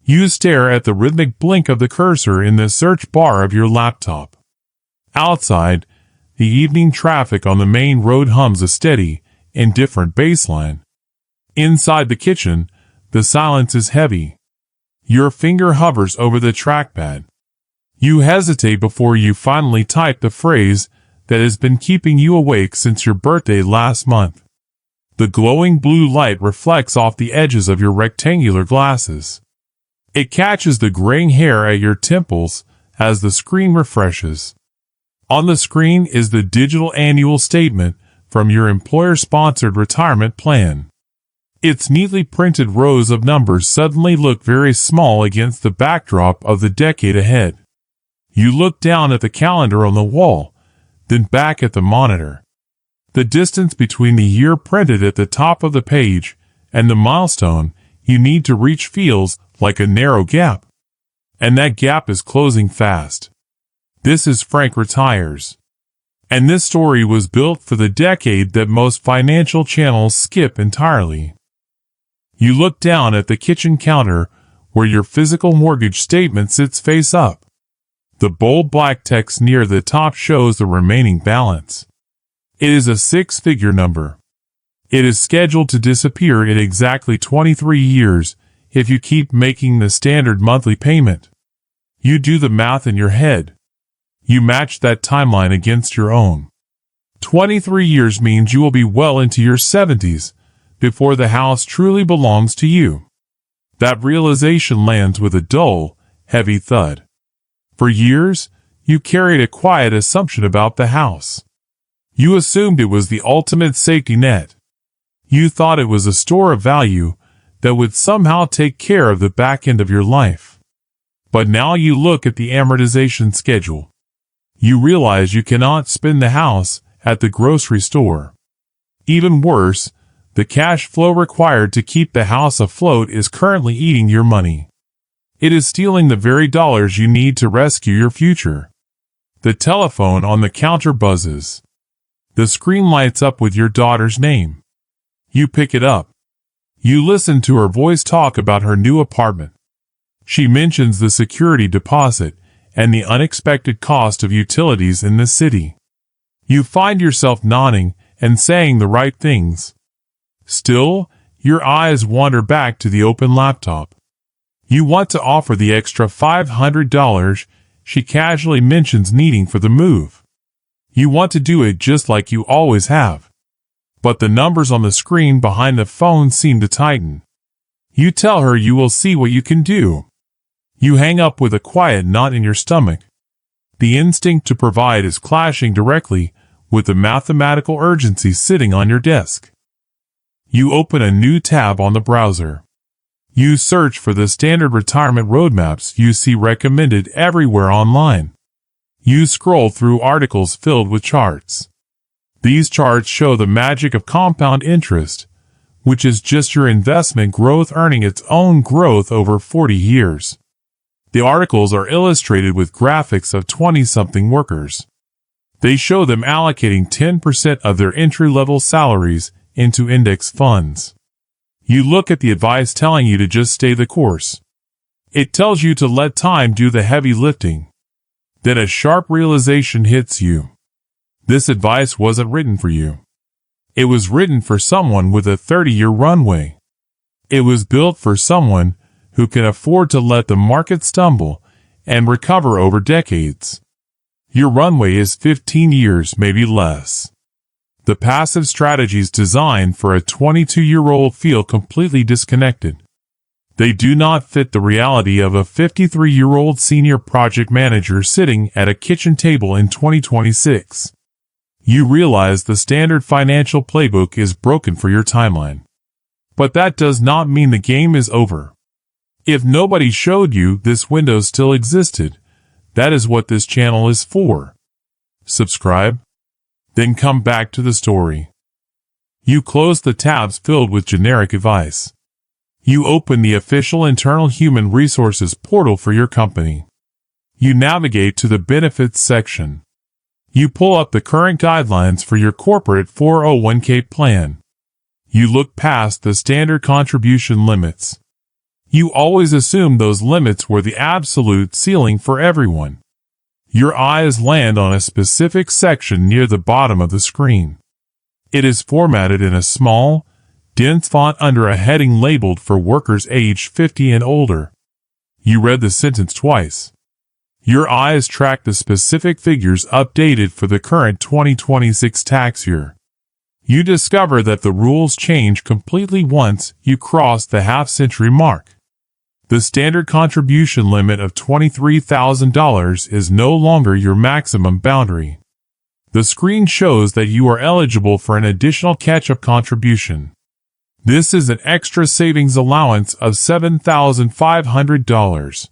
You stare at the rhythmic blink of the cursor in the search bar of your laptop. Outside, the evening traffic on the main road hums a steady, indifferent bassline. Inside the kitchen, the silence is heavy. Your finger hovers over the trackpad. You hesitate before you finally type the phrase that has been keeping you awake since your birthday last month. The glowing blue light reflects off the edges of your rectangular glasses. It catches the graying hair at your temples as the screen refreshes. On the screen is the digital annual statement from your employer-sponsored retirement plan. Its neatly printed rows of numbers suddenly look very small against the backdrop of the decade ahead. You look down at the calendar on the wall, then back at the monitor. The distance between the year printed at the top of the page and the milestone you need to reach feels like a narrow gap. And that gap is closing fast. This is Frank Retires. And this story was built for the decade that most financial channels skip entirely. You look down at the kitchen counter where your physical mortgage statement sits face up. The bold black text near the top shows the remaining balance. It is a six-figure number. It is scheduled to disappear in exactly 23 years if you keep making the standard monthly payment. You do the math in your head. You match that timeline against your own. 23 years means you will be well into your 70s before the house truly belongs to you. That realization lands with a dull, heavy thud. For years, you carried a quiet assumption about the house. You assumed it was the ultimate safety net. You thought it was a store of value that would somehow take care of the back end of your life. But now you look at the amortization schedule. You realize you cannot spend the house at the grocery store. Even worse, the cash flow required to keep the house afloat is currently eating your money. It is stealing the very dollars you need to rescue your future. The telephone on the counter buzzes. The screen lights up with your daughter's name. You pick it up. You listen to her voice talk about her new apartment. She mentions the security deposit and the unexpected cost of utilities in the city. You find yourself nodding and saying the right things. Still, your eyes wander back to the open laptop. You want to offer the extra $500 she casually mentions needing for the move. You want to do it just like you always have. But the numbers on the screen behind the phone seem to tighten. You tell her you will see what you can do. You hang up with a quiet knot in your stomach. The instinct to provide is clashing directly with the mathematical urgency sitting on your desk. You open a new tab on the browser. You search for the standard retirement roadmaps you see recommended everywhere online. You scroll through articles filled with charts. These charts show the magic of compound interest, which is just your investment growth earning its own growth over 40 years. The articles are illustrated with graphics of 20-something workers. They show them allocating 10% of their entry-level salaries into index funds. You look at the advice telling you to just stay the course. It tells you to let time do the heavy lifting. Then a sharp realization hits you. This advice wasn't written for you. It was written for someone with a 30-year runway. It was built for someone who can afford to let the market stumble and recover over decades. Your runway is 15 years, maybe less. The passive strategies designed for a 22-year-old feel completely disconnected. They do not fit the reality of a 53-year-old senior project manager sitting at a kitchen table in 2026. You realize the standard financial playbook is broken for your timeline. But that does not mean the game is over. If nobody showed you this window still existed, that is what this channel is for. Subscribe. Then come back to the story. You close the tabs filled with generic advice. You open the official internal human resources portal for your company. You navigate to the benefits section. You pull up the current guidelines for your corporate 401k plan. You look past the standard contribution limits. You always assumed those limits were the absolute ceiling for everyone. Your eyes land on a specific section near the bottom of the screen. It is formatted in a small, dense font under a heading labeled for workers aged 50 and older. You read the sentence twice. Your eyes track the specific figures updated for the current 2026 tax year. You discover that the rules change completely once you cross the half-century mark. The standard contribution limit of $23,000 is no longer your maximum boundary. The screen shows that you are eligible for an additional catch-up contribution. This is an extra savings allowance of $7,500.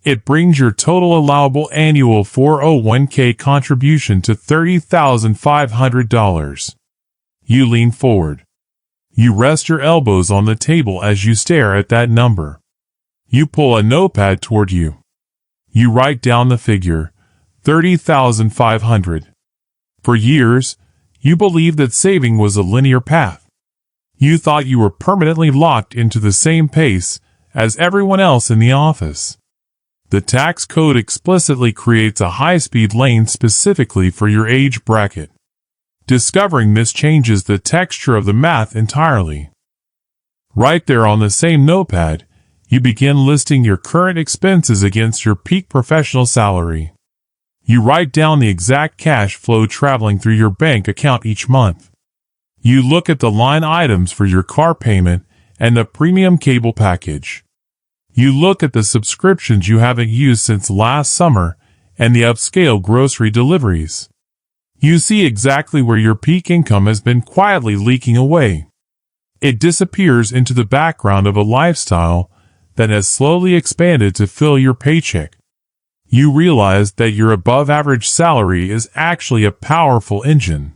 It brings your total allowable annual 401k contribution to $30,500. You lean forward. You rest your elbows on the table as you stare at that number. You pull a notepad toward you. You write down the figure, $30,500. For years, you believed that saving was a linear path. You thought you were permanently locked into the same pace as everyone else in the office. The tax code explicitly creates a high-speed lane specifically for your age bracket. Discovering this changes the texture of the math entirely. Right there on the same notepad, you begin listing your current expenses against your peak professional salary. You write down the exact cash flow traveling through your bank account each month. You look at the line items for your car payment and the premium cable package. You look at the subscriptions you haven't used since last summer and the upscale grocery deliveries. You see exactly where your peak income has been quietly leaking away. It disappears into the background of a lifestyle that has slowly expanded to fill your paycheck. You realize that your above-average salary is actually a powerful engine.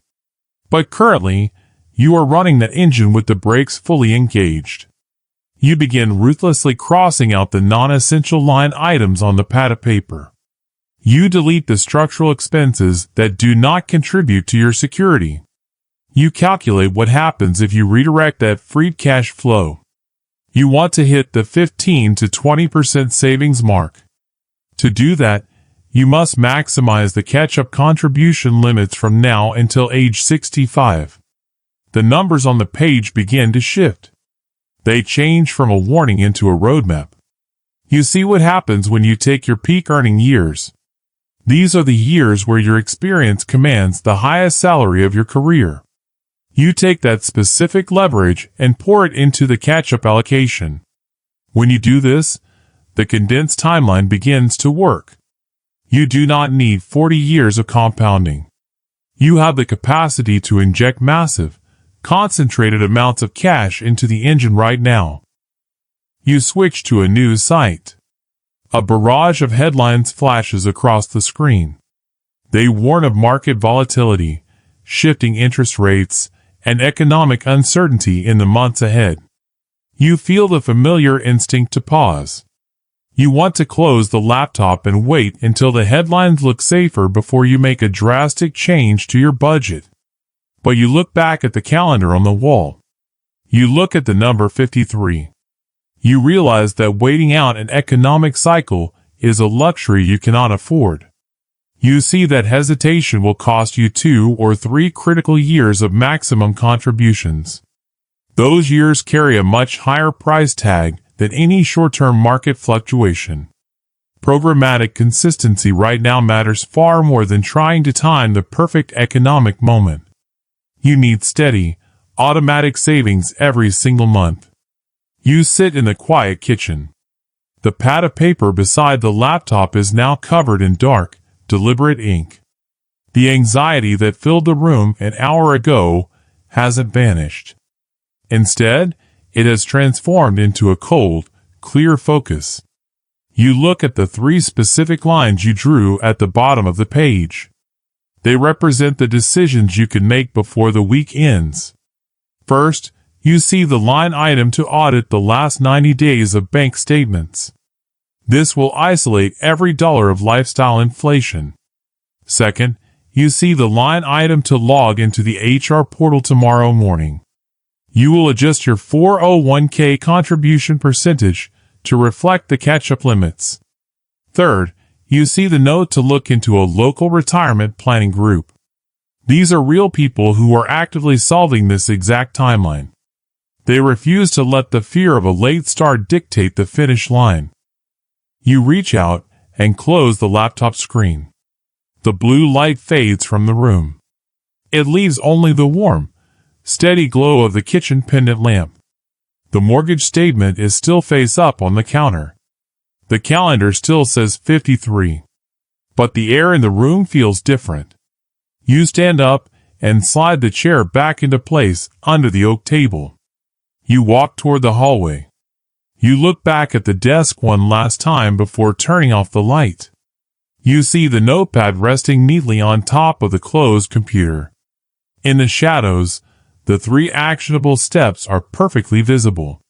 But currently, you are running that engine with the brakes fully engaged. You begin ruthlessly crossing out the non-essential line items on the pad of paper. You delete the structural expenses that do not contribute to your security. You calculate what happens if you redirect that freed cash flow. You want to hit the 15 to 20% savings mark. To do that, you must maximize the catch-up contribution limits from now until age 65. The numbers on the page begin to shift. They change from a warning into a roadmap. You see what happens when you take your peak earning years. These are the years where your experience commands the highest salary of your career. You take that specific leverage and pour it into the catch-up allocation. When you do this, the condensed timeline begins to work. You do not need 40 years of compounding. You have the capacity to inject massive, concentrated amounts of cash into the engine right now. You switch to a news site. A barrage of headlines flashes across the screen. They warn of market volatility, shifting interest rates, and economic uncertainty in the months ahead. You feel the familiar instinct to pause. You want to close the laptop and wait until the headlines look safer before you make a drastic change to your budget. But you look back at the calendar on the wall. You look at the number 53. You realize that waiting out an economic cycle is a luxury you cannot afford. You see that hesitation will cost you 2 or 3 critical years of maximum contributions. Those years carry a much higher price tag than any short-term market fluctuation. Programmatic consistency right now matters far more than trying to time the perfect economic moment. You need steady, automatic savings every single month. You sit in the quiet kitchen. The pad of paper beside the laptop is now covered in dark, deliberate ink. The anxiety that filled the room an hour ago hasn't vanished. Instead, it has transformed into a cold, clear focus. You look at the 3 specific lines you drew at the bottom of the page. They represent the decisions you can make before the week ends. First, you see the line item to audit the last 90 days of bank statements. This will isolate every dollar of lifestyle inflation. Second, you see the line item to log into the HR portal tomorrow morning. You will adjust your 401k contribution percentage to reflect the catch-up limits. Third, you see the note to look into a local retirement planning group. These are real people who are actively solving this exact timeline. They refuse to let the fear of a late start dictate the finish line. You reach out and close the laptop screen. The blue light fades from the room. It leaves only the warm, steady glow of the kitchen pendant lamp. The mortgage statement is still face up on the counter. The calendar still says 53. But the air in the room feels different. You stand up and slide the chair back into place under the oak table. You walk toward the hallway. You look back at the desk one last time before turning off the light. You see the notepad resting neatly on top of the closed computer. In the shadows, the 3 actionable steps are perfectly visible.